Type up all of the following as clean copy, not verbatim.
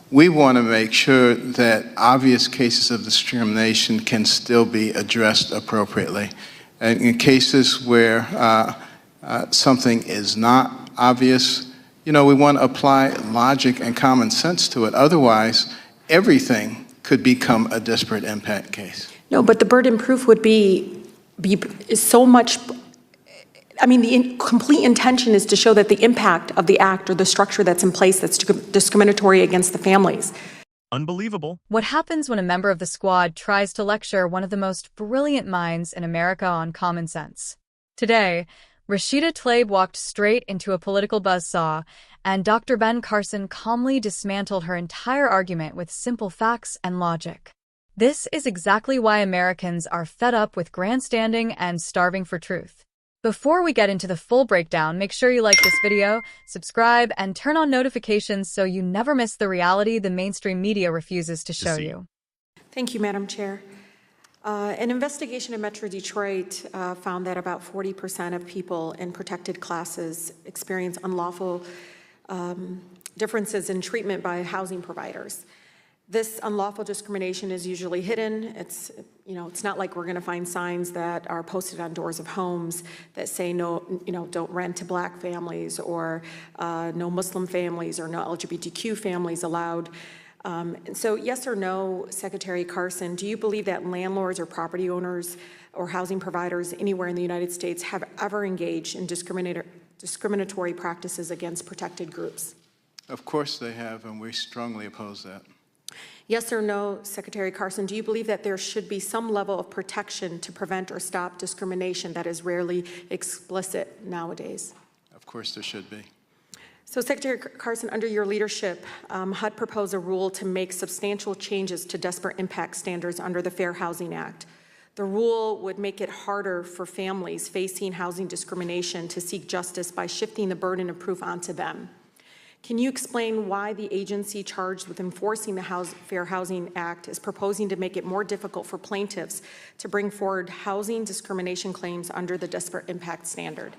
we want to make sure that obvious cases of discrimination can still be addressed appropriately. And in cases where something is not obvious, we want to apply logic and common sense to it. Otherwise, everything could become a disparate impact case. No, but the burden of proof would be so much. I mean, the complete intention is to show that the impact of the act or the structure that's in place that's discriminatory against the families. Unbelievable. What happens when a member of the squad tries to lecture one of the most brilliant minds in America on common sense? Today, Rashida Tlaib walked straight into a political buzzsaw, and Dr. Ben Carson calmly dismantled her entire argument with simple facts and logic. This is exactly why Americans are fed up with grandstanding and starving for truth. Before we get into the full breakdown, make sure you like this video, subscribe, and turn on notifications so you never miss the reality the mainstream media refuses to show you. Thank you, Madam Chair. An investigation in Metro Detroit found that about 40% of people in protected classes experience unlawful differences in treatment by housing providers. This unlawful discrimination is usually hidden. It's not like we're going to find signs that are posted on doors of homes that say no, don't rent to Black families, or no Muslim families, or no LGBTQ families allowed. And so, yes or no, Secretary Carson, do you believe that landlords or property owners or housing providers anywhere in the United States have ever engaged in discriminatory practices against protected groups? Of course they have, and we strongly oppose that. Yes or no, Secretary Carson, do you believe that there should be some level of protection to prevent or stop discrimination that is rarely explicit nowadays? Of course there should be. So, Secretary Carson, under your leadership, HUD proposed a rule to make substantial changes to disparate impact standards under the Fair Housing Act. The rule would make it harder for families facing housing discrimination to seek justice by shifting the burden of proof onto them. Can you explain why the agency charged with enforcing the Fair Housing Act is proposing to make it more difficult for plaintiffs to bring forward housing discrimination claims under the disparate impact standard?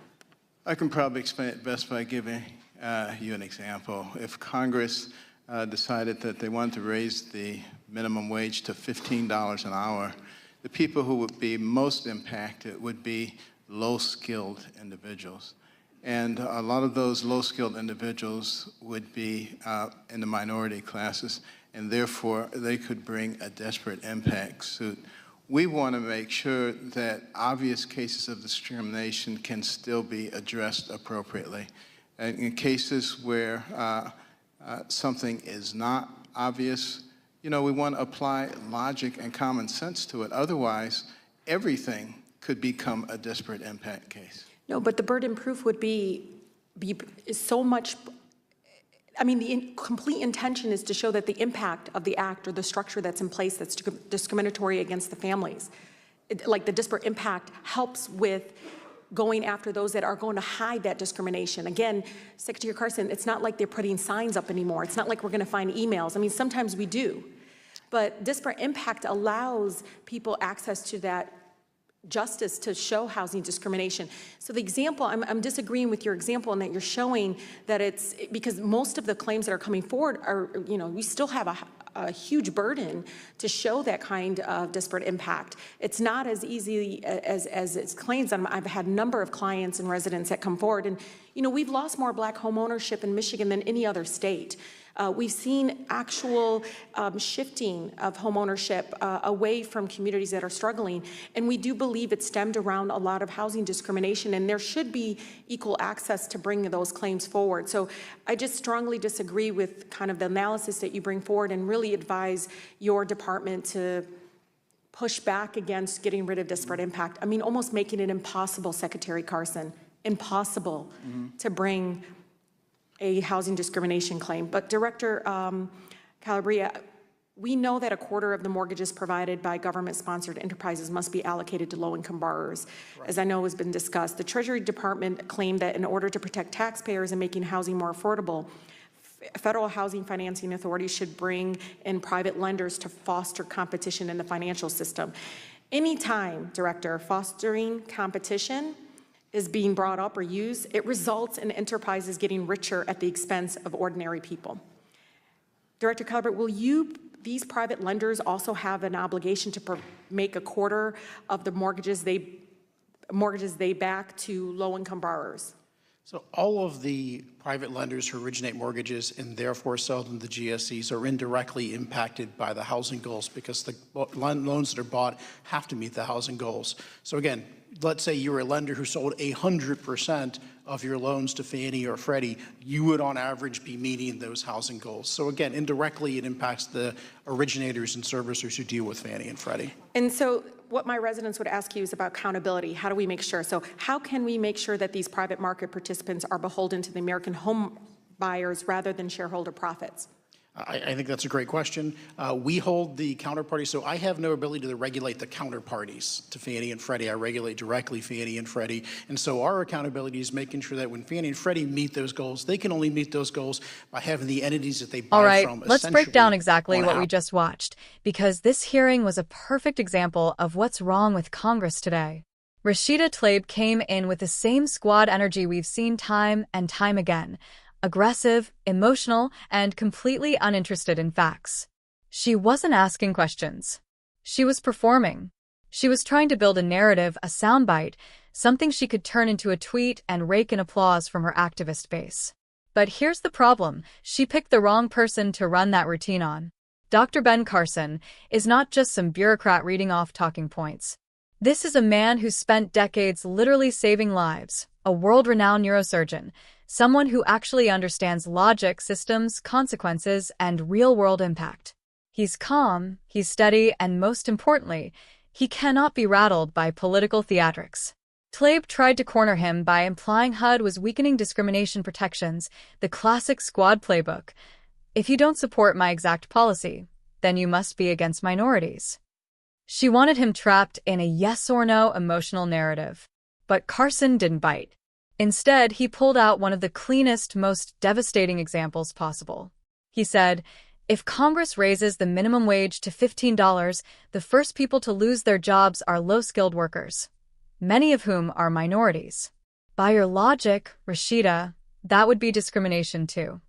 I can probably explain it best by giving you an example. If Congress decided that they wanted to raise the minimum wage to $15 an hour, the people who would be most impacted would be low-skilled individuals. And a lot of those low-skilled individuals would be in the minority classes, and therefore they could bring a disparate impact suit. We want to make sure that obvious cases of discrimination can still be addressed appropriately. And in cases where something is not obvious, we want to apply logic and common sense to it. Otherwise, everything could become a disparate impact case. No, but the burden of proof would be so much. I mean, the complete intention is to show that the impact of the act or the structure that's in place that's discriminatory against the families. Like the disparate impact helps with going after those that are going to hide that discrimination. Again, Secretary Carson, it's not like they're putting signs up anymore. It's not like we're going to find emails. I mean, sometimes we do. But disparate impact allows people access to that justice to show housing discrimination. So the example, I'm disagreeing with your example in that you're showing that it's because most of the claims that are coming forward are, we still have a huge burden to show that kind of disparate impact. It's not as easy as it's claims. I've had a number of clients and residents that come forward, and we've lost more Black home ownership in Michigan than any other state. We've seen actual shifting of home ownership away from communities that are struggling, and we do believe it stemmed around a lot of housing discrimination, and there should be equal access to bring those claims forward. So I just strongly disagree with kind of the analysis that you bring forward, and really advise your department to push back against getting rid of disparate impact. I mean, almost making it impossible, Secretary Carson, impossible to bring a housing discrimination claim. But Director Calabria, we know that a quarter of the mortgages provided by government-sponsored enterprises must be allocated to low-income borrowers. Right. As I know has been discussed, the Treasury Department claimed that in order to protect taxpayers and making housing more affordable, federal housing financing authorities should bring in private lenders to foster competition in the financial system. Anytime, Director, fostering competition is being brought up or used, it results in enterprises getting richer at the expense of ordinary people. Director Calvert, these private lenders also have an obligation to make a quarter of the mortgages they back to low-income borrowers? So all of the private lenders who originate mortgages and therefore sell them to GSEs are indirectly impacted by the housing goals because the loans that are bought have to meet the housing goals. So again, let's say you're a lender who sold 100% of your loans to Fannie or Freddie, you would on average be meeting those housing goals. So again, indirectly it impacts the originators and servicers who deal with Fannie and Freddie. And so what my residents would ask you is about accountability. How do we make sure? So how can we make sure that these private market participants are beholden to the American home buyers rather than shareholder profits? I think that's a great question. We hold the counterparty, so I have no ability to regulate the counterparties to Fannie and Freddie. I regulate directly Fannie and Freddie. And so our accountability is making sure that when Fannie and Freddie meet those goals, they can only meet those goals by having the entities that they buy from. All right, let's break down exactly what we just watched, because this hearing was a perfect example of what's wrong with Congress today. Rashida Tlaib came in with the same squad energy we've seen time and time again. Aggressive, emotional, and completely uninterested in facts. She wasn't asking questions. She was performing. She was trying to build a narrative, a soundbite, something she could turn into a tweet and rake in applause from her activist base. But here's the problem. She picked the wrong person to run that routine on. Dr. Ben Carson is not just some bureaucrat reading off talking points. This is a man who spent decades literally saving lives, a world-renowned neurosurgeon, someone who actually understands logic, systems, consequences, and real-world impact. He's calm, he's steady, and most importantly, he cannot be rattled by political theatrics. Tlaib tried to corner him by implying HUD was weakening discrimination protections, the classic squad playbook. If you don't support my exact policy, then you must be against minorities. She wanted him trapped in a yes-or-no emotional narrative. But Carson didn't bite. Instead, he pulled out one of the cleanest, most devastating examples possible. He said, if Congress raises the minimum wage to $15, the first people to lose their jobs are low-skilled workers, many of whom are minorities. By your logic, Rashida, that would be discrimination too.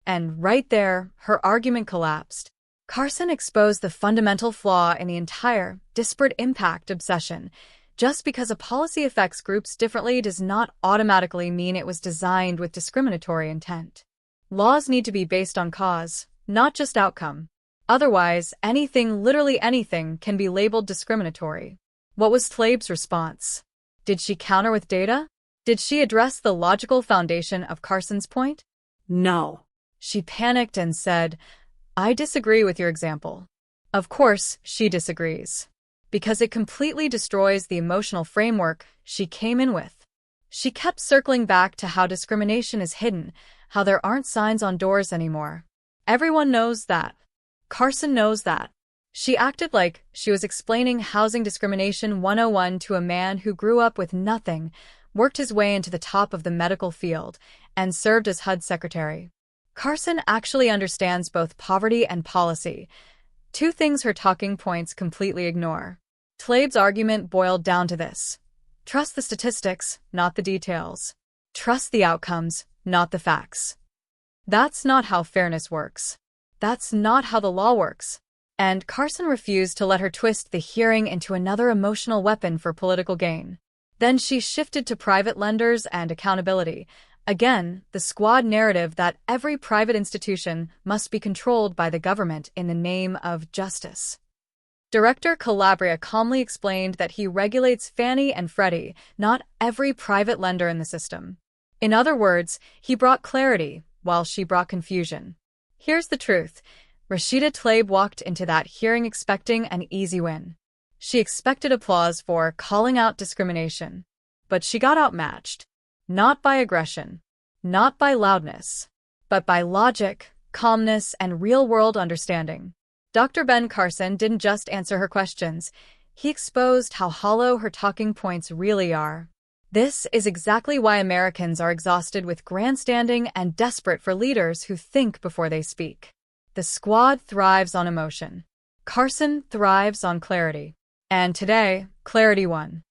And right there, her argument collapsed. Carson exposed the fundamental flaw in the entire disparate impact obsession. Just because a policy affects groups differently does not automatically mean it was designed with discriminatory intent. Laws need to be based on cause, not just outcome. Otherwise, anything, literally anything, can be labeled discriminatory. What was Tlaib's response? Did she counter with data? Did she address the logical foundation of Carson's point? No. She panicked and said, I disagree with your example. Of course, she disagrees. Because it completely destroys the emotional framework she came in with. She kept circling back to how discrimination is hidden, how there aren't signs on doors anymore. Everyone knows that. Carson knows that. She acted like she was explaining housing discrimination 101 to a man who grew up with nothing, worked his way into the top of the medical field, and served as HUD Secretary. Carson actually understands both poverty and policy, two things her talking points completely ignore. Tlaib's argument boiled down to this. Trust the statistics, not the details. Trust the outcomes, not the facts. That's not how fairness works. That's not how the law works. And Carson refused to let her twist the hearing into another emotional weapon for political gain. Then she shifted to private lenders and accountability. Again, the squad narrative that every private institution must be controlled by the government in the name of justice. Director Calabria calmly explained that he regulates Fannie and Freddie, not every private lender in the system. In other words, he brought clarity, while she brought confusion. Here's the truth. Rashida Tlaib walked into that hearing expecting an easy win. She expected applause for calling out discrimination. But she got outmatched. Not by aggression, not by loudness, but by logic, calmness, and real-world understanding. Dr. Ben Carson didn't just answer her questions. He exposed how hollow her talking points really are. This is exactly why Americans are exhausted with grandstanding and desperate for leaders who think before they speak. The squad thrives on emotion. Carson thrives on clarity. And today, clarity won.